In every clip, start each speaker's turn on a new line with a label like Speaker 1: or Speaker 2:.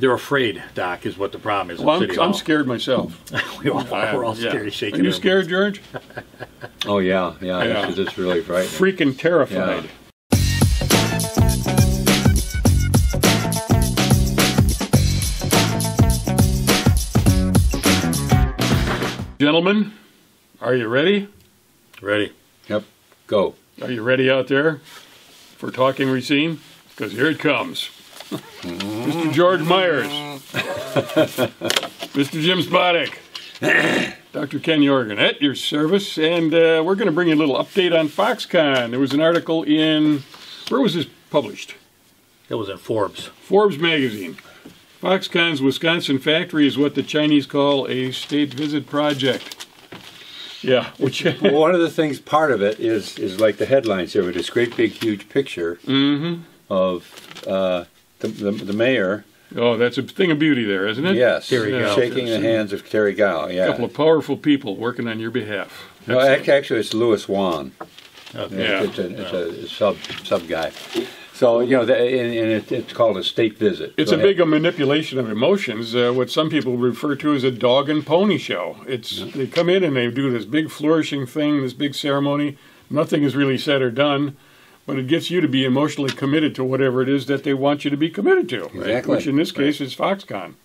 Speaker 1: They're afraid, Doc, is what the problem is.
Speaker 2: Well, I'm scared myself.
Speaker 1: We're all scared, shaking.
Speaker 2: Are you scared, George?
Speaker 3: Oh, yeah. It's really frightening.
Speaker 2: Freaking terrified.
Speaker 3: Yeah.
Speaker 2: Gentlemen, are you ready?
Speaker 1: Ready.
Speaker 3: Yep. Go.
Speaker 2: Are you ready out there for Talking Racine? Because here it comes. Mr. George Myers. Mr. Jim Spodek. Dr. Ken Jorgen at your service. And we're going to bring you a little update on Foxconn. There was an article in, where was this published?
Speaker 1: It was in Forbes.
Speaker 2: Forbes magazine. Foxconn's Wisconsin factory is what the Chinese call a state visit project. Yeah. Which
Speaker 3: well, one of the things, part of it is like the headlines here with this great big huge picture of the mayor.
Speaker 2: Oh, that's a thing of beauty there, isn't it?
Speaker 3: Yes.
Speaker 1: Terry Gao.
Speaker 3: Shaking the hands of Terry Gao. Yeah.
Speaker 2: A couple of powerful people working on your behalf.
Speaker 3: No, actually it's Louis Wan.
Speaker 1: Okay.
Speaker 2: Yeah.
Speaker 3: It's a sub guy. So, you know, it's called a state visit.
Speaker 2: It's a big manipulation of emotions, what some people refer to as a dog and pony show. They come in and they do this big flourishing thing, this big ceremony. Nothing is really said or done, but it gets you to be emotionally committed to whatever it is that they want you to be committed to.
Speaker 3: Exactly.
Speaker 2: Right? Which in this case is Foxconn,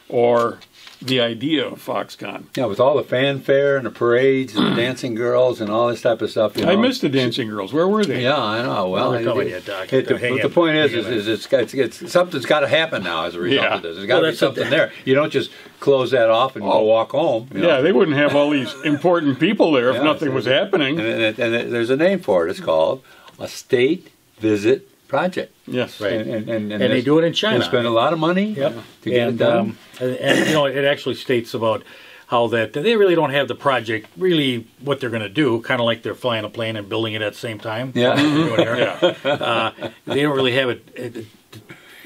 Speaker 2: or the idea of Foxconn.
Speaker 3: Yeah, with all the fanfare and the parades and the dancing girls and all this type of stuff. You know.
Speaker 2: I missed the dancing girls. Where were they?
Speaker 3: Yeah, I know. Well,
Speaker 1: they're coming yet, Doc.
Speaker 3: the point is it's something's got to happen now as a result of this. There's got to be something there. You don't just close that off and go walk home. You know?
Speaker 2: Yeah, they wouldn't have all these important people there if nothing was happening.
Speaker 3: And there's a name for it. It's called a state visit project.
Speaker 2: Yes,
Speaker 1: right.
Speaker 3: And
Speaker 1: they do it in China.
Speaker 3: They spend a lot of money to get it done.
Speaker 1: And you know, it actually states about how that they really don't have the project really what they're going to do, kind of like they're flying a plane and building it at the same time.
Speaker 3: Yeah.
Speaker 1: They don't really have it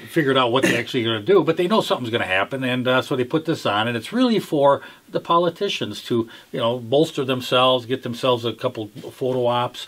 Speaker 1: figured out what they're actually going to do, but they know something's going to happen, and so they put this on, and it's really for the politicians to, you know, bolster themselves, get themselves a couple photo ops.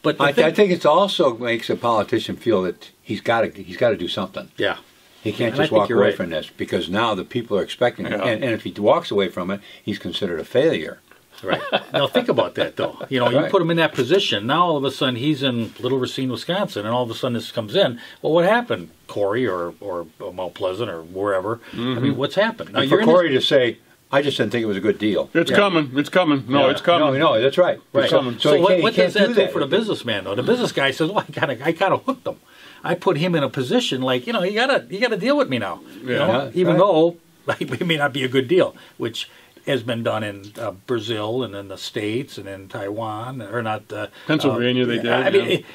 Speaker 1: But I
Speaker 3: think it also makes a politician feel that he's got to do something.
Speaker 1: Yeah.
Speaker 3: He can't just walk away from this, because now the people are expecting it. And if he walks away from it, he's considered a failure.
Speaker 1: Right. Now think about that, though. You know, you put him in that position. Now all of a sudden he's in Little Racine, Wisconsin, and all of a sudden this comes in. Well, what happened, Corey or Mount Pleasant or wherever? I mean, what's happened? Now,
Speaker 3: for Corey to say, I just didn't think it was a good deal.
Speaker 2: It's coming. It's coming. No, it's coming.
Speaker 3: No, that's right.
Speaker 1: Right.
Speaker 3: Coming.
Speaker 1: So what does that do for the businessman, though? The business guy says, "Well, I kind of hooked him. I put him in a position like, you know, you gotta deal with me now.
Speaker 2: Yeah.
Speaker 1: You know? Even though it may not be a good deal, which has been done in Brazil and in the States and in Taiwan, or not
Speaker 2: Pennsylvania. They did.
Speaker 1: I mean.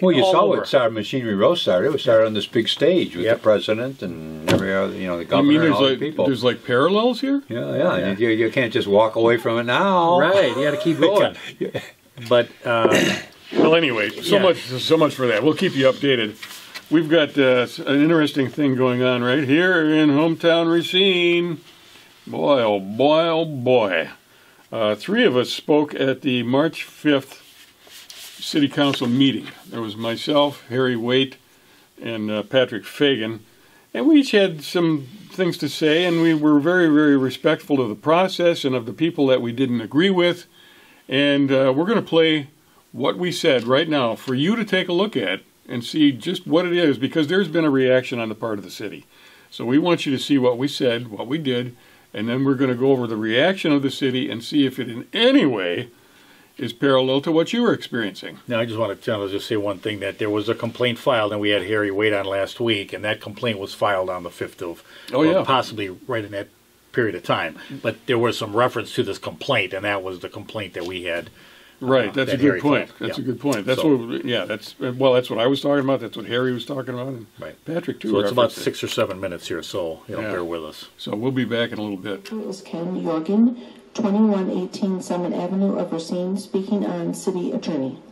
Speaker 3: Well, you saw what started Machinery Row started. It was started on this big stage with the president and every other, you know, the governor and all the people.
Speaker 2: There's like parallels here?
Speaker 3: Yeah. You can't just walk away from it now.
Speaker 1: Right, you got to keep going. But
Speaker 2: well, anyway, so much for that. We'll keep you updated. We've got an interesting thing going on right here in hometown Racine. Boy, oh boy, oh boy. Three of us spoke at the March 5th City Council meeting. There was myself, Harry Waite, and Patrick Fagan, and we each had some things to say, and we were very, very respectful of the process and of the people that we didn't agree with, and we're going to play what we said right now for you to take a look at and see just what it is, because there's been a reaction on the part of the city. So we want you to see what we said, what we did, and then we're going to go over the reaction of the city and see if it in any way is parallel to what you were experiencing.
Speaker 1: Now, I just want to just say one thing, that there was a complaint filed, and we had Harry Waite on last week, and that complaint was filed on the 5th of, possibly right in that period of time. But there was some reference to this complaint, and that was the complaint that we had.
Speaker 2: Right, that's a good point. That's a good point. That's that's what I was talking about. That's what Harry was talking about, and Patrick too.
Speaker 1: So it's about 6 or 7 minutes here, so bear with us.
Speaker 2: So we'll be back in a little bit.
Speaker 4: It was Ken Jorgen, 2118 Summit Avenue of Racine, speaking on City Attorney.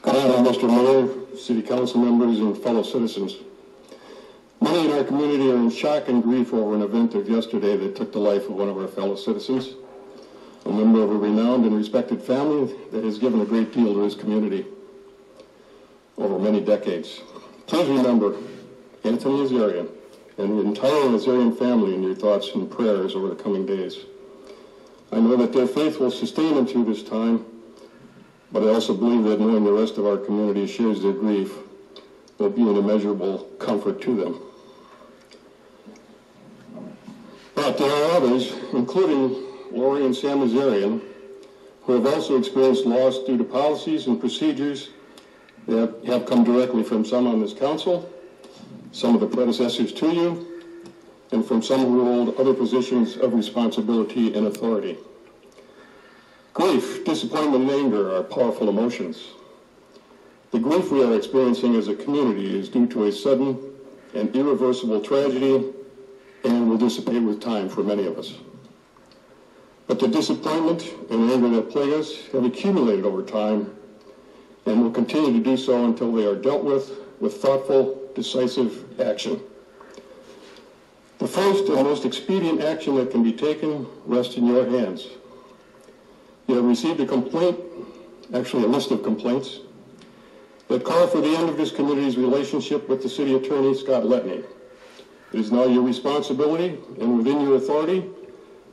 Speaker 5: Good evening, Mr. Mayor, City Council members, and fellow citizens. Many in our community are in shock and grief over an event of yesterday that took the life of one of our fellow citizens, a member of a renowned and respected family that has given a great deal to his community. over many decades. Please remember Anthony Azarian and the entire Azarian family in your thoughts and prayers over the coming days. I know that their faith will sustain them through this time, but I also believe that knowing the rest of our community shares their grief will be an immeasurable comfort to them. But there are others, including Lori and Sam Azarian, who have also experienced loss due to policies and procedures that have come directly from some on this council, some of the predecessors to you, and from some who hold other positions of responsibility and authority. Grief, disappointment, and anger are powerful emotions. The grief we are experiencing as a community is due to a sudden and irreversible tragedy and will dissipate with time for many of us. But the disappointment and anger that plague us have accumulated over time and will continue to do so until they are dealt with thoughtful, decisive action. The first and most expedient action that can be taken rests in your hands. You have received a complaint, actually a list of complaints, that call for the end of this community's relationship with the city attorney, Scott Letney. It is now your responsibility and within your authority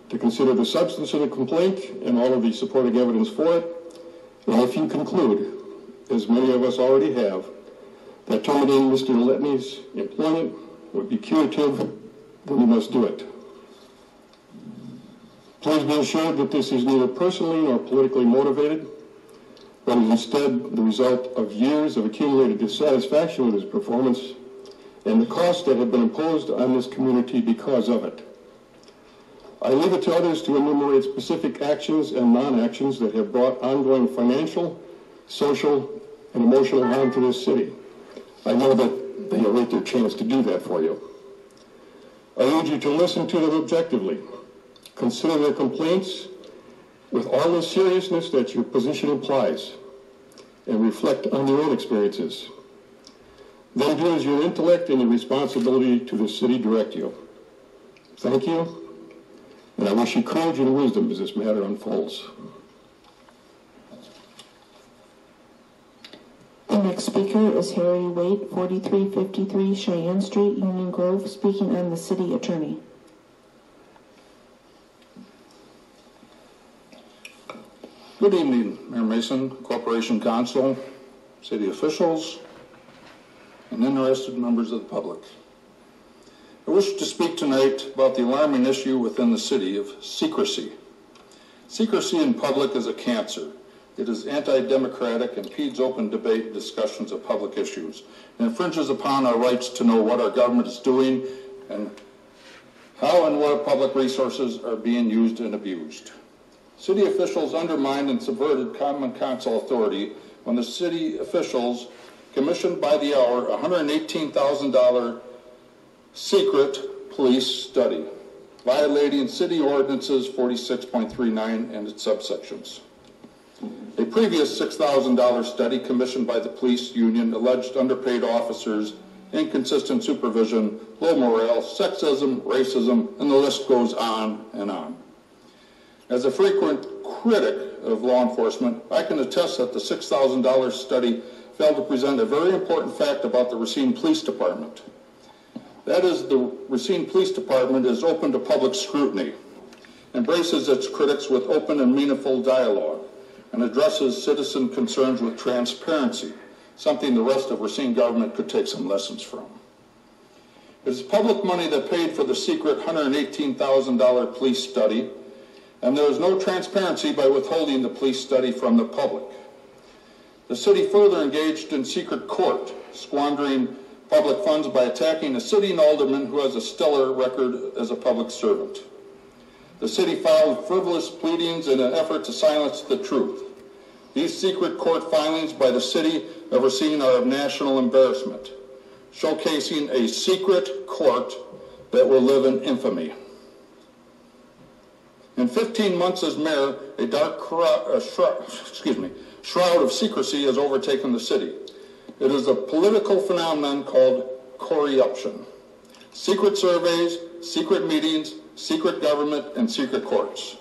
Speaker 5: to consider the substance of the complaint and all of the supporting evidence for it. And if you conclude, as many of us already have, that terminating Mr. Letney's employment would be curative, then you must do it. Please be assured that this is neither personally nor politically motivated, but is instead the result of years of accumulated dissatisfaction with his performance and the costs that have been imposed on this community because of it. I leave it to others to enumerate specific actions and non-actions that have brought ongoing financial, social, and emotional harm to this city. I know that they await their chance to do that for you. I urge you to listen to them objectively. Consider their complaints with all the seriousness that your position implies, and reflect on your own experiences. Then do as your intellect and your responsibility to the city direct you. Thank you, and I wish you courage and wisdom as this matter unfolds.
Speaker 4: The next speaker is Harry Waite, 4353 Cheyenne Street, Union Grove, speaking on the city attorney.
Speaker 6: Good evening, Mayor Mason, Corporation Counsel, city officials, and interested members of the public. I wish to speak tonight about the alarming issue within the city of secrecy. Secrecy in public is a cancer. It is anti-democratic and impedes open debate and discussions of public issues. It infringes upon our rights to know what our government is doing and how and where public resources are being used and abused. City officials undermined and subverted common council authority when the city officials commissioned by the hour a $118,000 secret police study, violating city ordinances 46.39 and its subsections. A previous $6,000 study commissioned by the police union alleged underpaid officers, inconsistent supervision, low morale, sexism, racism, and the list goes on and on. As a frequent critic of law enforcement, I can attest that the $6,000 study failed to present a very important fact about the Racine Police Department. That is, the Racine Police Department is open to public scrutiny, embraces its critics with open and meaningful dialogue, and addresses citizen concerns with transparency, something the rest of Racine government could take some lessons from. It is public money that paid for the secret $118,000 police study, and there is no transparency by withholding the police study from the public. The city further engaged in secret court, squandering public funds by attacking a sitting alderman who has a stellar record as a public servant. The city filed frivolous pleadings in an effort to silence the truth. These secret court filings by the city of Racine are of national embarrassment, showcasing a secret court that will live in infamy. In 15 months as mayor, a dark shroud of secrecy has overtaken the city. It is a political phenomenon called corruption. Secret surveys, secret meetings, secret government, and secret courts.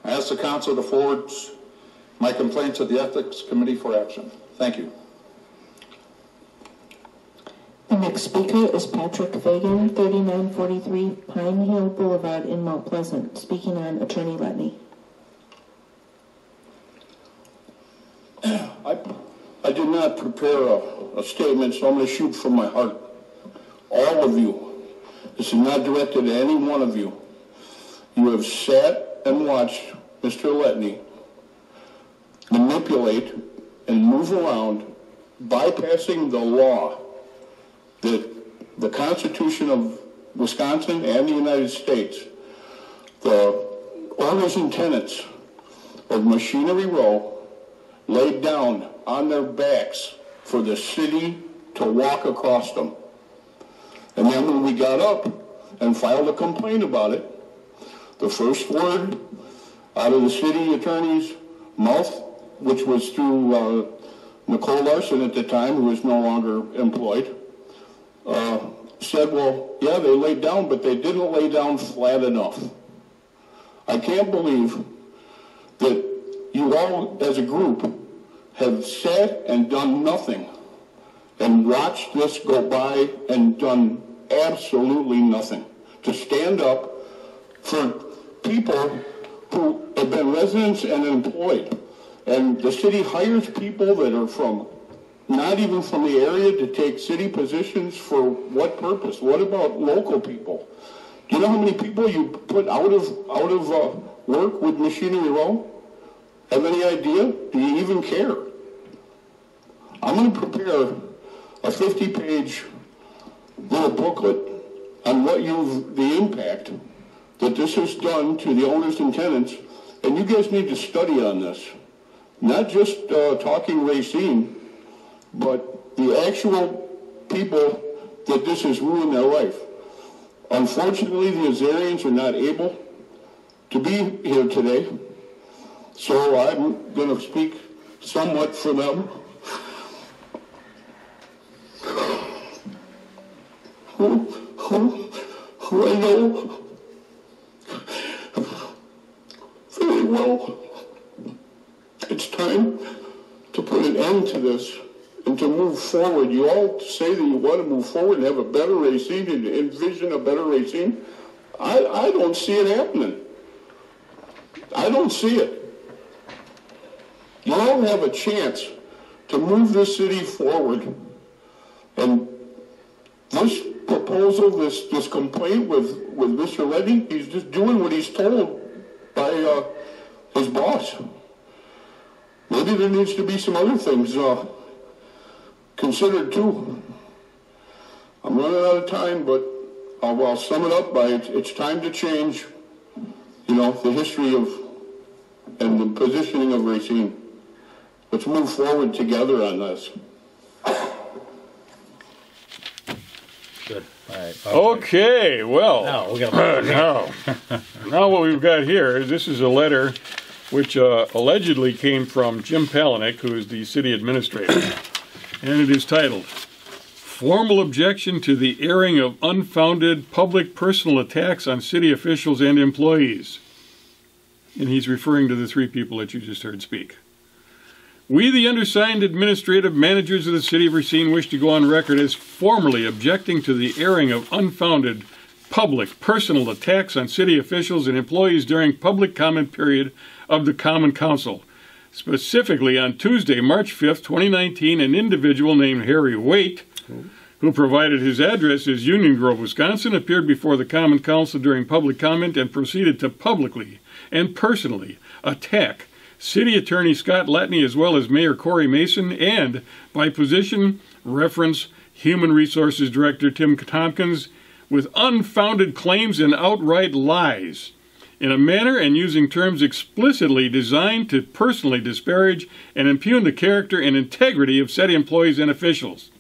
Speaker 6: I ask the council to forward my complaint to the Ethics Committee for action. Thank you.
Speaker 4: Next speaker is Patrick Fagan, 3943 Pine Hill Boulevard in Mount Pleasant, speaking on Attorney Letney.
Speaker 6: I did not prepare a statement, so I'm going to shoot from my heart. All of you, this is not directed at any one of you. You have sat and watched Mr. Letney manipulate and move around, bypassing the law that the Constitution of Wisconsin and the United States, the owners and tenants of Machinery Row laid down on their backs for the city to walk across them. And then when we got up and filed a complaint about it, the first word out of the city attorney's mouth, which was through Nicole Larson at the time, who is no longer employed, said, well, yeah, they laid down, but they didn't lay down flat enough. I can't believe that you all, as a group, have sat and done nothing and watched this go by and done absolutely nothing to stand up for people who have been residents and employed. And the city hires people that are from, not even from the area, to take city positions for what purpose? What about local people? Do you know how many people you put out of work with Machinery Row? Have any idea? Do you even care? I'm going to prepare a 50-page little booklet on the impact that this has done to the owners and tenants, and you guys need to study on this. Not just talking Racine, but the actual people that this has ruined their life. Unfortunately, the Azarians are not able to be here today, so I'm going to speak somewhat for them. Who I know very well. It's time to put an end to this and to move forward. You all say that you want to move forward and have a better Racine and envision a better Racine. I don't see it happening. I don't see it. You all have a chance to move this city forward. And this proposal, this complaint with Mr. Letney, he's just doing what he's told by his boss. Maybe there needs to be some other things considered too. I'm running out of time, but I'll sum it up by it's time to change, the history of and the positioning of Racine. Let's move forward together on this.
Speaker 1: Good. All right.
Speaker 2: Okay, well,
Speaker 1: Now we got
Speaker 2: now what we've got here, this is a letter which allegedly came from Jim Palahniuk, who is the city administrator, and it is titled, Formal Objection to the Airing of Unfounded Public Personal Attacks on City Officials and Employees. And he's referring to the three people that you just heard speak. We, the undersigned administrative managers of the City of Racine, wish to go on record as formally objecting to the airing of unfounded public personal attacks on city officials and employees during public comment period of the Common Council. Specifically, on Tuesday, March 5th, 2019, an individual named Harry Waite, who provided his address as Union Grove, Wisconsin, appeared before the Common Council during public comment and proceeded to publicly and personally attack City Attorney Scott Letney as well as Mayor Corey Mason and, by position, reference Human Resources Director Tim Tompkins with unfounded claims and outright lies in a manner and using terms explicitly designed to personally disparage and impugn the character and integrity of city employees and officials.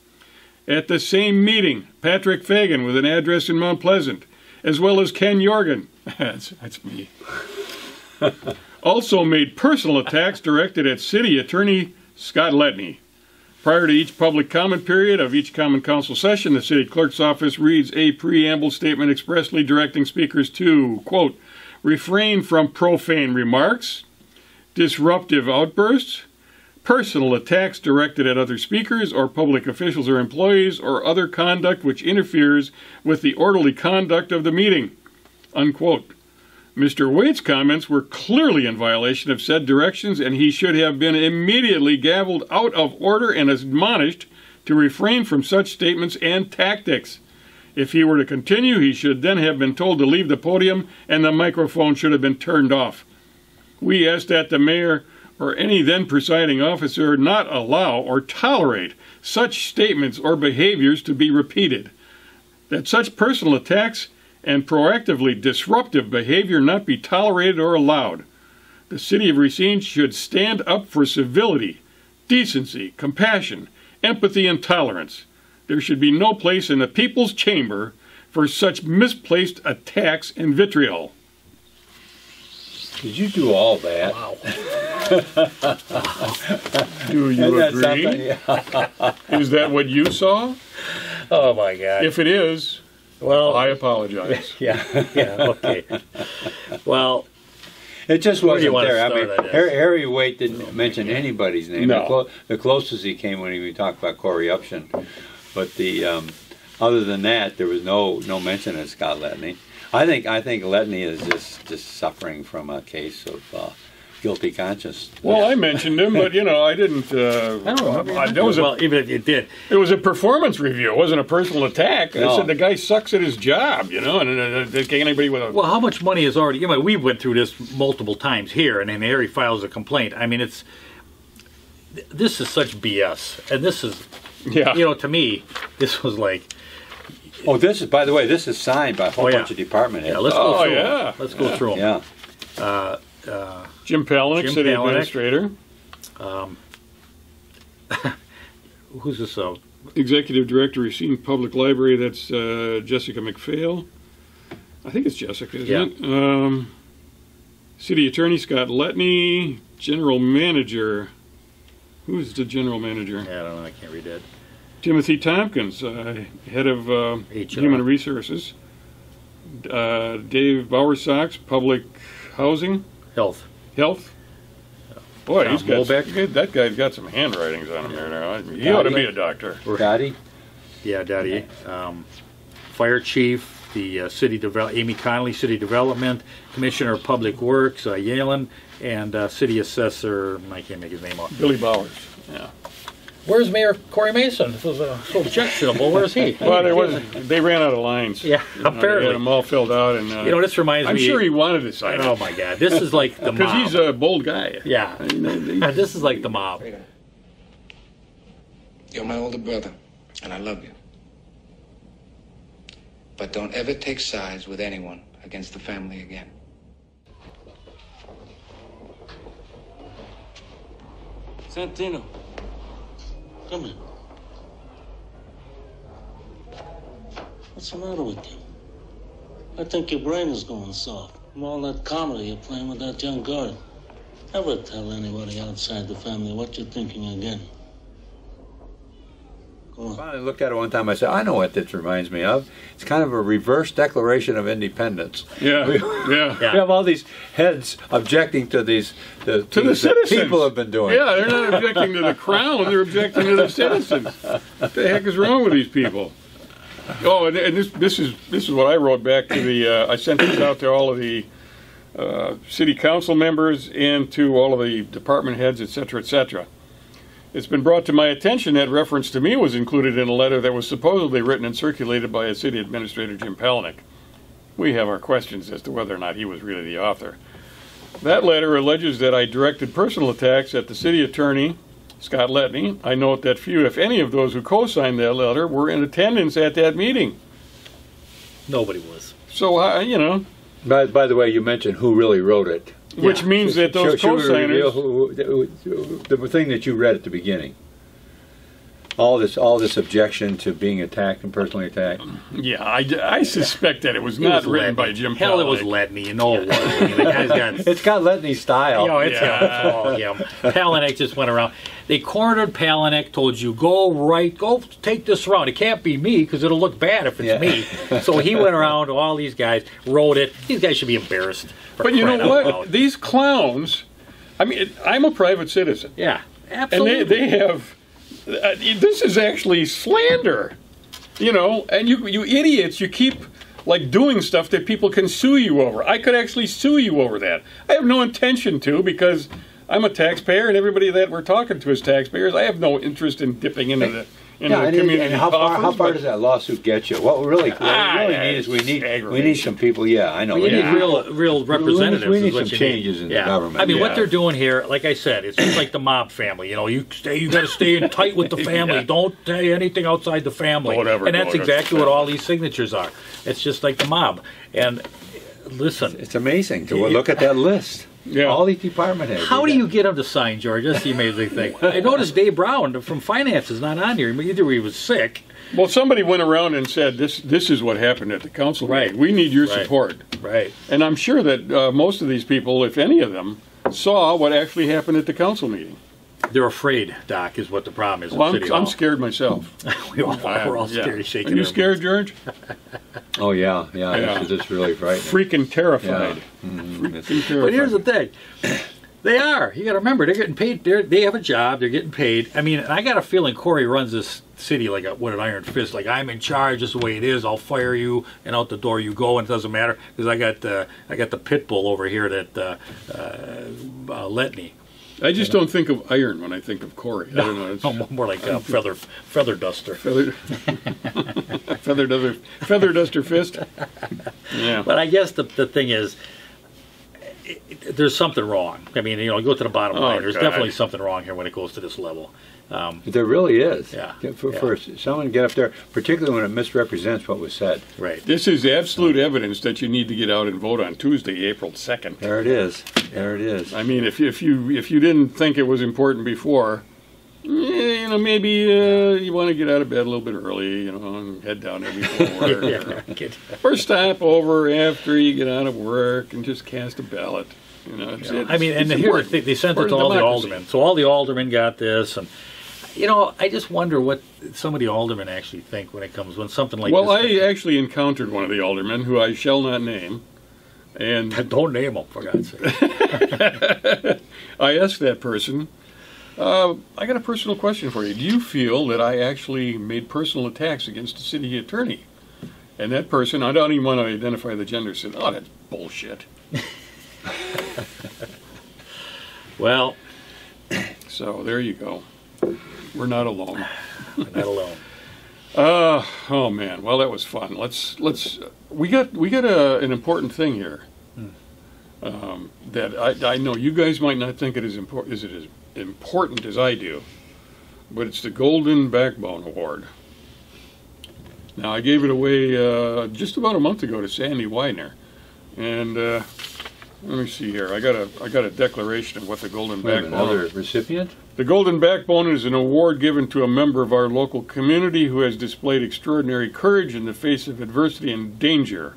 Speaker 2: At the same meeting, Patrick Fagan, with an address in Mount Pleasant, as well as Ken Jorgen, that's me, also made personal attacks directed at City Attorney Scott Letney. Prior to each public comment period of each Common Council session, the City Clerk's office reads a preamble statement expressly directing speakers to, quote, refrain from profane remarks, disruptive outbursts, personal attacks directed at other speakers or public officials or employees, or other conduct which interferes with the orderly conduct of the meeting." Unquote. Mr. Waite's comments were clearly in violation of said directions, and he should have been immediately gavelled out of order and admonished to refrain from such statements and tactics. If he were to continue, he should then have been told to leave the podium and the microphone should have been turned off. We ask that the mayor or any then presiding officer not allow or tolerate such statements or behaviors to be repeated, that such personal attacks and proactively disruptive behavior not be tolerated or allowed. The city of Racine should stand up for civility, decency, compassion, empathy, and tolerance. There should be no place in the people's chamber for such misplaced attacks and vitriol.
Speaker 3: Did you do all that?
Speaker 1: Wow.
Speaker 2: Do you agree? Is that what you saw?
Speaker 1: Oh my God.
Speaker 2: If it is,
Speaker 1: Well,
Speaker 2: I apologize.
Speaker 1: yeah, okay. Well,
Speaker 3: It just
Speaker 1: Where do you
Speaker 3: wasn't
Speaker 1: want to
Speaker 3: there. I
Speaker 1: start
Speaker 3: mean,
Speaker 1: on this?
Speaker 3: Harry Waite didn't mention anybody's name.
Speaker 2: No.
Speaker 3: The closest he came when he talked about Corey Upshin, but the other than that, there was no mention of Scott Letney. I think Letney is just suffering from a case of guilty conscience.
Speaker 2: Well, I mentioned him, but I didn't.
Speaker 1: I don't know.
Speaker 2: That was
Speaker 1: Well, even if you did,
Speaker 2: it was a performance review. It wasn't a personal attack. I
Speaker 3: No.
Speaker 2: said the guy sucks at his job, and anybody with a.
Speaker 1: well, how much money is already? We went through this multiple times here, and then Harry files a complaint. I mean, this is such BS, and this is,
Speaker 2: Yeah.
Speaker 1: to me, this was like,
Speaker 3: Oh, this is, by the way, this is signed by a whole
Speaker 1: Oh, yeah.
Speaker 3: bunch of department heads.
Speaker 1: yeah, let's go
Speaker 2: Oh,
Speaker 1: through
Speaker 2: yeah.
Speaker 1: them. Let's go through them.
Speaker 3: Yeah.
Speaker 2: Jim Palahniuk,
Speaker 1: Jim
Speaker 2: city
Speaker 1: Palahniuk.
Speaker 2: administrator,
Speaker 1: Who's this?
Speaker 2: executive director, Racine Public Library. That's Jessica McPhail. I think it's Jessica, isn't it? City attorney Scott Letney, general manager. Who's the general manager?
Speaker 1: Yeah, I don't know. I can't read that.
Speaker 2: Timothy Tompkins, head of
Speaker 1: HR.
Speaker 2: Human Resources. Dave Bowersox, Public Housing,
Speaker 1: Health.
Speaker 2: Health. Boy,
Speaker 1: Tom
Speaker 2: he's got
Speaker 1: Molbeck.
Speaker 2: that guy's got some handwritings on him there now. He ought to be a doctor.
Speaker 3: Dottie?
Speaker 1: Yeah, Daddy. Fire chief, the Amy Connolly, city development, commissioner of public works, Yalen, and city assessor. I can't make his name out.
Speaker 2: Billy Bowers. Yeah.
Speaker 1: Where's Mayor Corey Mason? This was so objectionable. Where's he?
Speaker 2: Well, they ran out of lines.
Speaker 1: Yeah,
Speaker 2: They
Speaker 1: apparently.
Speaker 2: had them all filled out, and
Speaker 1: This reminds
Speaker 2: I'm
Speaker 1: me.
Speaker 2: sure he wanted to sign
Speaker 1: Oh
Speaker 2: it
Speaker 1: my God, this is like the mob.
Speaker 2: because he's a bold guy.
Speaker 1: Yeah, this is like the mob.
Speaker 7: You're my older brother, and I love you. But don't ever take sides with anyone against the family again.
Speaker 8: Santino, come here. What's the matter with you? I think your brain is going soft from all that comedy you're playing with that young girl. Never tell anybody outside the family what you're thinking again. Go on.
Speaker 3: I looked at it one time. I said, I know what this reminds me of. It's kind of a reverse Declaration of Independence.
Speaker 2: Yeah,
Speaker 3: We
Speaker 2: yeah.
Speaker 1: Yeah.
Speaker 3: have all these heads objecting to these
Speaker 2: To the
Speaker 3: things that
Speaker 2: citizens.
Speaker 3: people have been doing.
Speaker 2: Yeah, they're not objecting to the crown; they're objecting to the citizens. What the heck is wrong with these people? Oh, and this is what I wrote back to the. I sent this out to all of the city council members and to all of the department heads, etc., etc. It's been brought to my attention that reference to me was included in a letter that was supposedly written and circulated by a city administrator, Jim Palahniuk. We have our questions as to whether or not he was really the author. That letter alleges that I directed personal attacks at the city attorney, Scott Letney. I note that few, if any, of those who co-signed that letter were in attendance at that meeting.
Speaker 1: Nobody was.
Speaker 2: So,
Speaker 3: By the way, you mentioned who really wrote it.
Speaker 2: which means that those
Speaker 3: Should we reveal
Speaker 2: co-signers...
Speaker 3: the thing that you read at the beginning? All this objection to being attacked and personally attacked.
Speaker 2: Yeah, I suspect that it was
Speaker 1: It
Speaker 2: not
Speaker 1: was
Speaker 2: written
Speaker 1: Ledney.
Speaker 2: by Jim
Speaker 1: Hell, it was
Speaker 2: Palahniuk.
Speaker 1: Ledney. You know it was. I mean, the guy's got...
Speaker 3: It's got Letney's style.
Speaker 1: It's all him. Palahniuk just went around. They cornered Palahniuk, told you, go take this around. It can't be me because it'll look bad if it's me. So he went around to all these guys, wrote it. These guys should be embarrassed.
Speaker 2: But you know what? These clowns, I mean, I'm a private citizen.
Speaker 1: Yeah. Absolutely.
Speaker 2: And they have, this is actually slander, you know, and you idiots, you keep like doing stuff that people can sue you over. I could actually sue you over that. I have no intention to, because I'm a taxpayer and everybody that we're talking to is taxpayers. I have no interest in dipping into the community.
Speaker 3: And how far does that lawsuit get you? What we really need is we need some people. Yeah, I know.
Speaker 1: We need real representatives.
Speaker 3: We need
Speaker 1: is what
Speaker 3: some
Speaker 1: you
Speaker 3: changes in the government.
Speaker 1: I mean, what they're doing here, like I said, it's just like the mob family. You know, you got to stay in tight with the family. Don't say anything outside the family.
Speaker 2: Whatever.
Speaker 1: And that's exactly what all these signatures are. It's just like the mob. And listen,
Speaker 3: it's amazing to look at that list.
Speaker 2: Yeah.
Speaker 3: All these department heads.
Speaker 1: How do you get him to sign, George? That's the amazing thing. I noticed Dave Brown from Finance is not on here. Either he was sick.
Speaker 2: Well, somebody went around and said, this is what happened at the council meeting. We need your support.
Speaker 1: Right.
Speaker 2: And I'm sure that most of these people, if any of them, saw what actually happened at the council meeting.
Speaker 1: They're afraid, Doc, is what the problem is.
Speaker 2: Well, I'm scared myself.
Speaker 1: We're all scared of shaking.
Speaker 2: Are you scared, George?
Speaker 3: Oh, yeah. This is really frightening.
Speaker 2: Freaking terrified.
Speaker 3: Yeah.
Speaker 2: Freaking terrified.
Speaker 1: But here's the thing. They are. You got to remember, they're getting paid. They have a job. They're getting paid. I mean, I got a feeling Corey runs this city like with an iron fist. Like, I'm in charge. This is the way it is. I'll fire you, and out the door you go, and it doesn't matter because I got the pit bull over here that let me.
Speaker 2: I just don't think of iron when I think of Corey. I don't know. It's
Speaker 1: more like a feather duster.
Speaker 2: Feather duster fist. Yeah.
Speaker 1: But I guess the thing is, there's something wrong. I mean, you know, go to the bottom line. There's definitely something wrong here when it goes to this level.
Speaker 3: There really is.
Speaker 1: Yeah.
Speaker 3: For someone to get up there, particularly when it misrepresents what was said.
Speaker 1: Right.
Speaker 2: This is absolute evidence that you need to get out and vote on Tuesday, April 2nd.
Speaker 3: There it is. There it is.
Speaker 2: I mean, if you didn't think it was important before, you know, maybe you want to get out of bed a little bit early, you know, and head down there before work. Or stop over after you get out of work and just cast a ballot. You know,
Speaker 1: I mean, and here they sent it to all the aldermen. So all the aldermen got this, and you know, I just wonder what some of the aldermen actually think when something like this.
Speaker 2: Well, I actually encountered one of the aldermen who I shall not name, and
Speaker 1: don't name him, for God's sake.
Speaker 2: I asked that person, I got a personal question for you. Do you feel that I actually made personal attacks against the city attorney? And that person, I don't even want to identify the gender, said, "Oh, that's bullshit."
Speaker 1: Well,
Speaker 2: so there you go. We're not alone.
Speaker 1: We're not alone.
Speaker 2: Oh man. Well, that was fun. We got an important thing here. That I know you guys might not think it is as important as I do, but it's the Golden Backbone Award. Now, I gave it away just about a month ago to Sandy Widener, and let me see here. I got a declaration of what the Golden Backbone.
Speaker 3: Another recipient.
Speaker 2: The Golden Backbone is an award given to a member of our local community who has displayed extraordinary courage in the face of adversity and danger.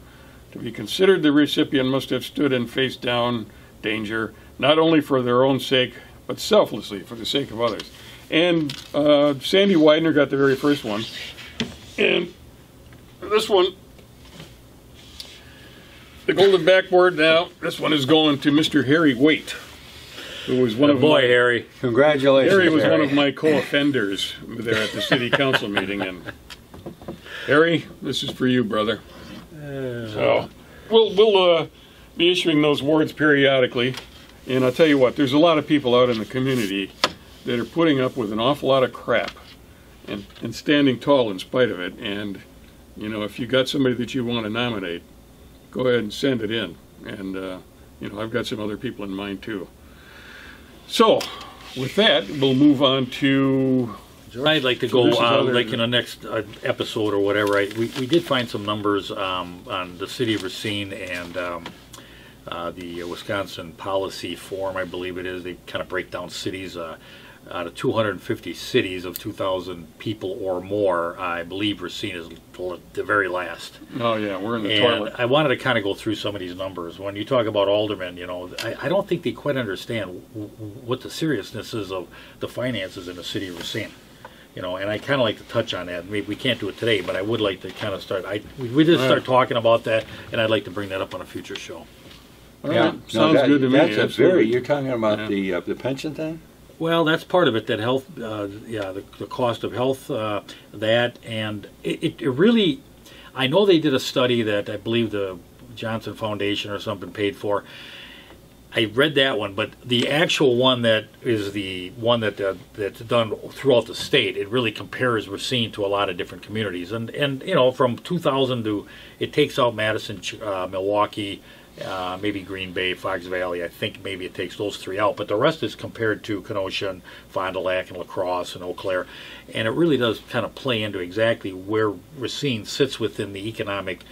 Speaker 2: To be considered, the recipient must have stood and faced down danger, not only for their own sake, but selflessly for the sake of others. And Sandy Widener got the very first one. And this one, the Golden Backboard now, this one is going to Mr. Harry Waite, who was one of my...
Speaker 1: Harry.
Speaker 3: Congratulations,
Speaker 2: Harry was one of my co-offenders there at the city council meeting. And Harry, this is for you, brother. So we'll be issuing those awards periodically. And I'll tell you what, there's a lot of people out in the community that are putting up with an awful lot of crap and standing tall in spite of it. And, you know, if you got somebody that you want to nominate, go ahead and send it in. And, you know, I've got some other people in mind, too. So, with that, we'll move on to...
Speaker 1: I'd like to go, like in the next episode or whatever, we did find some numbers on the city of Racine and the Wisconsin Policy Forum, I believe it is. They kind of break down cities. Out of 250 cities of 2,000 people or more, I believe Racine is the very last.
Speaker 2: Oh, yeah, we're in the toilet.
Speaker 1: I wanted to kind of go through some of these numbers. When you talk about aldermen, you know, I don't think they quite understand what the seriousness is of the finances in the city of Racine. You know, and I kind of like to touch on that. Maybe we can't do it today, but I would like to kind of start. We did start talking about that, and I'd like to bring that up on a future show.
Speaker 2: All right. Sounds good to me.
Speaker 3: That's a very. You're talking about the pension thing.
Speaker 1: Well, that's part of it. That health, yeah, the cost of health, that, and it really. I know they did a study that I believe the Johnson Foundation or something paid for. I read that one, but the actual one that is the one that's done throughout the state, it really compares Racine to a lot of different communities, and you know, from 2000 to, it takes out Madison, Milwaukee, maybe Green Bay, Fox Valley. I think maybe it takes those three out, but the rest is compared to Kenosha and Fond du Lac and La Crosse and Eau Claire, and it really does kind of play into exactly where Racine sits within the economic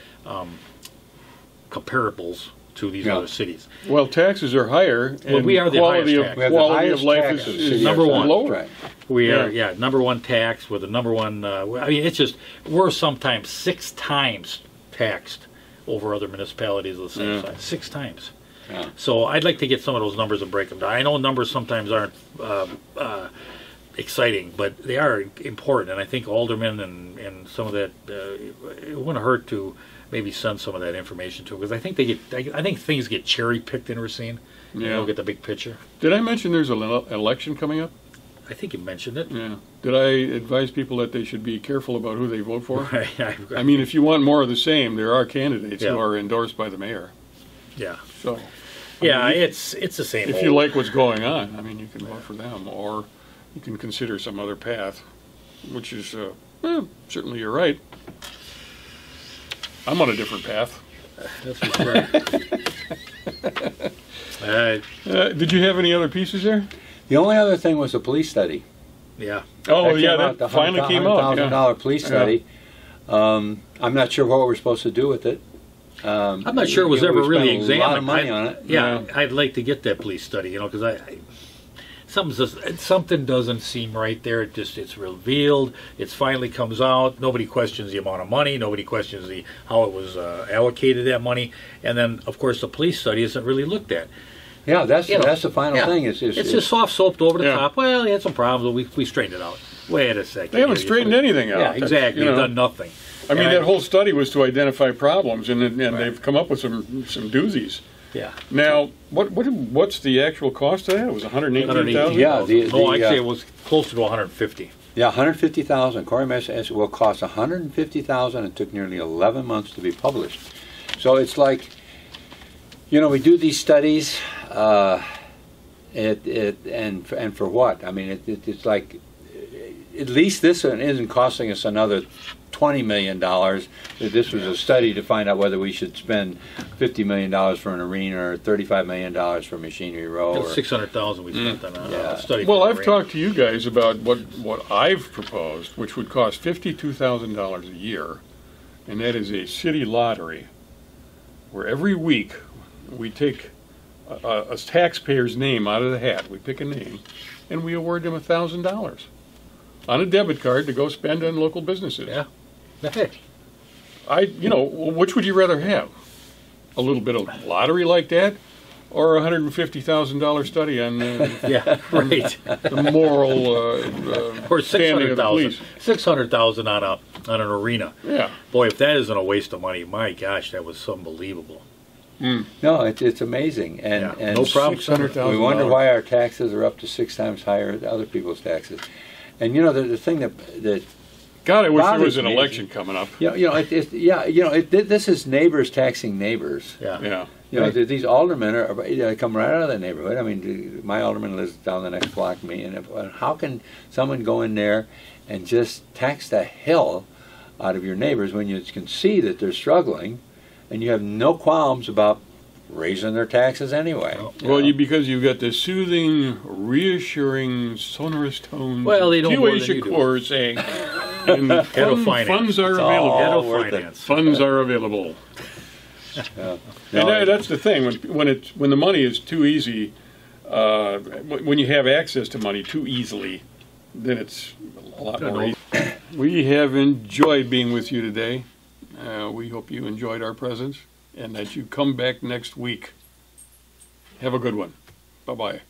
Speaker 1: comparables to these other cities.
Speaker 2: Well, taxes are higher,
Speaker 1: well,
Speaker 2: and
Speaker 1: we are the
Speaker 2: quality
Speaker 1: highest
Speaker 2: of quality of life is
Speaker 1: number one.
Speaker 2: Lower.
Speaker 3: Right.
Speaker 1: We are, number one tax. We're the number one. I mean, it's just, we're sometimes 6 times taxed over other municipalities of the same size. 6 times.
Speaker 3: Yeah.
Speaker 1: So I'd like to get some of those numbers and break them down. I know numbers sometimes aren't exciting, but they are important. And I think aldermen and some of that, it wouldn't hurt to maybe send some of that information to them, because I think I think things get cherry picked in Racine.
Speaker 2: Yeah.
Speaker 1: You don't get the big picture.
Speaker 2: Did I mention there's an election coming up?
Speaker 1: I think you mentioned it.
Speaker 2: Yeah. Did I advise people that they should be careful about who they vote for?
Speaker 1: Right.
Speaker 2: I mean, if you want more of the same, there are candidates
Speaker 1: Yeah.
Speaker 2: who are endorsed by the mayor.
Speaker 1: Yeah.
Speaker 2: So,
Speaker 1: Yeah,
Speaker 2: I mean,
Speaker 1: it's the same.
Speaker 2: if you like what's going on, I mean, you can vote for them, or you can consider some other path, which is certainly you're right. I'm on a different path.
Speaker 1: That's for sure. All right.
Speaker 2: Did you have any other pieces there?
Speaker 3: The only other thing was a police study.
Speaker 1: Yeah.
Speaker 2: Oh,
Speaker 3: That
Speaker 2: yeah,
Speaker 3: came out,
Speaker 2: that finally came out. Yeah.
Speaker 3: $100,000 police study. I'm not sure what we're supposed to do with it.
Speaker 1: I'm not sure it was ever
Speaker 3: we
Speaker 1: really
Speaker 3: spent
Speaker 1: examined.
Speaker 3: a lot of money on it.
Speaker 1: Yeah, I'd like to get that police study, you know, because something doesn't seem right there. It's revealed. It finally comes out. Nobody questions the amount of money. Nobody questions how it was allocated, that money. And then, of course, the police study isn't really looked at.
Speaker 3: Yeah, that's
Speaker 1: You know,
Speaker 3: the final thing.
Speaker 1: It's just soft soaped over the
Speaker 2: Yeah.
Speaker 1: top. Well, he had some problems, but we straightened it out. Wait a second.
Speaker 2: They haven't straightened anything out.
Speaker 1: Yeah, exactly.
Speaker 2: You know.
Speaker 1: They've done nothing.
Speaker 2: I mean,
Speaker 1: And
Speaker 2: that whole study was to identify problems, and they've come up with some doozies.
Speaker 1: Yeah.
Speaker 2: Now, what's the actual cost of that? It was 118,000.
Speaker 3: Yeah,
Speaker 1: I'd say it was closer to 150.
Speaker 3: Yeah, 150,000. Corey Mesh will cost 150,000. It took nearly 11 months to be published. So it's like, you know, we do these studies, and for what? I mean, it's like, at least this one isn't costing us another $20 million. This was a study to find out whether we should spend $50 million for an arena or $35 million for Machinery Row.
Speaker 1: That's $600,000 we spent on a study.
Speaker 2: Well,
Speaker 1: for
Speaker 2: I've
Speaker 1: the
Speaker 2: talked to you guys about what I've proposed, which would cost $52,000 a year, and that is a city lottery, where every week we take a taxpayer's name out of the hat. We pick a name, and we award them $1,000 on a debit card to go spend on local businesses.
Speaker 1: Yeah.
Speaker 2: Which would you rather have? A little bit of lottery like that, or a $150,000 study on
Speaker 1: Yeah, right.
Speaker 2: the moral
Speaker 1: Or
Speaker 2: standing of the police?
Speaker 1: $600,000 on an arena.
Speaker 2: Yeah.
Speaker 1: Boy, if that isn't a waste of money, my gosh, that was unbelievable.
Speaker 3: No, it's amazing, and
Speaker 1: no problem.
Speaker 2: $600,000.
Speaker 3: we wonder why our taxes are up to 6 times higher than other people's taxes. And you know the thing that
Speaker 2: God, I wish there was
Speaker 3: bothers
Speaker 2: an
Speaker 3: me
Speaker 2: election coming up.
Speaker 3: this is neighbors taxing neighbors.
Speaker 1: Yeah.
Speaker 2: Yeah.
Speaker 3: You know, these aldermen they come right out of that neighborhood. I mean, my alderman lives down the next block from me, and how can someone go in there and just tax the hell out of your neighbors when you can see that they're struggling, and you have no qualms about raising their taxes anyway?
Speaker 2: Well, because you've got the soothing, reassuring, sonorous tones.
Speaker 1: Well, they don't
Speaker 2: of
Speaker 1: more
Speaker 2: T.Y.
Speaker 1: than you do.
Speaker 2: Shakur saying, and funds are available.
Speaker 1: Ghetto
Speaker 3: worth it.
Speaker 1: finance.
Speaker 2: Funds are available.
Speaker 3: No,
Speaker 2: And that's the thing. When the money is too easy, when you have access to money too easily, then it's a lot more easy. We have enjoyed being with you today. We hope you enjoyed our presence and that you come back next week. Have a good one. Bye-bye.